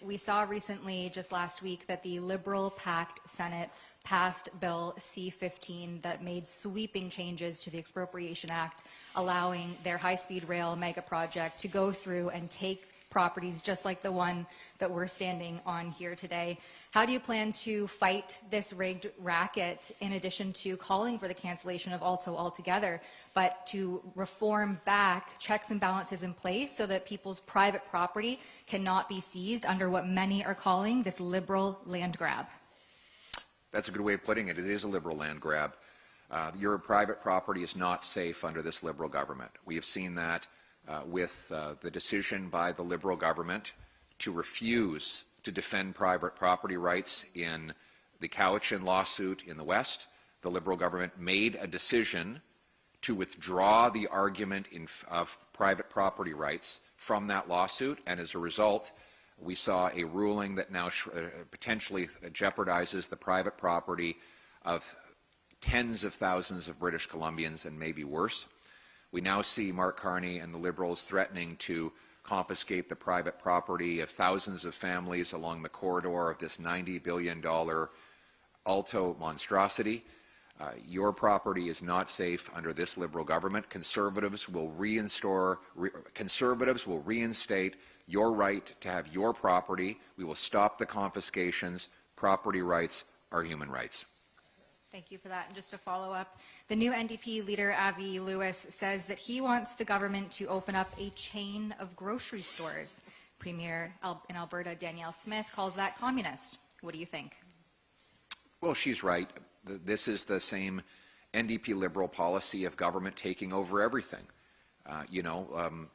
we saw recently, just last week, that the Liberal-packed Senate passed Bill C-15 that made sweeping changes to the Expropriation Act, allowing their high-speed rail mega project to go through and take properties just like the one that we're standing on here today. How do you plan to fight this rigged racket, in addition to calling for the cancellation of ALTO altogether, but to reform back checks and balances in place so that people's private property cannot be seized under what many are calling this liberal land grab? That's a good way of putting it. It is a liberal land grab. Your private property is not safe under this liberal government. We have seen that with the decision by the Liberal government to refuse to defend private property rights in the Cowichan lawsuit in the West. The Liberal government made a decision to withdraw the argument of private property rights from that lawsuit, and as a result, we saw a ruling that now potentially jeopardizes the private property of tens of thousands of British Columbians and maybe worse. We now see Mark Carney and the Liberals threatening to confiscate the private property of thousands of families along the corridor of this $90 billion ALTO monstrosity. Your property is not safe under this Liberal government. Conservatives will reinstate your right to have your property. We will stop the confiscations. Property rights are human rights. Thank you for that. And just to follow up, the new NDP leader, Avi Lewis, says that he wants the government to open up a chain of grocery stores. Premier in Alberta, Danielle Smith, calls that communist. What do you think? Well, she's right. This is the same NDP Liberal policy of government taking over everything.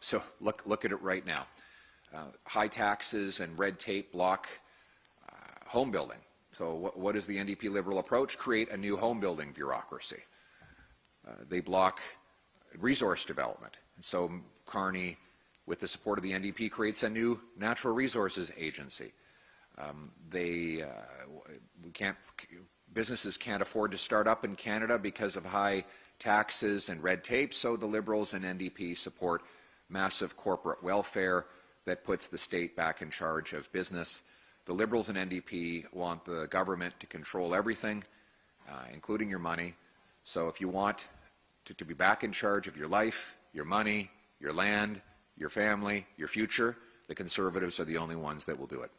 So look at it right now. High taxes and red tape block home building. So what is the NDP Liberal approach? Create a new home building bureaucracy. They block resource development. And so Carney, with the support of the NDP, creates a new natural resources agency. Businesses can't afford to start up in Canada because of high taxes and red tape, so the Liberals and NDP support massive corporate welfare that puts the state back in charge of business. The Liberals and NDP want the government to control everything, including your money. So if you want to be back in charge of your life, your money, your land, your family, your future, the Conservatives are the only ones that will do it.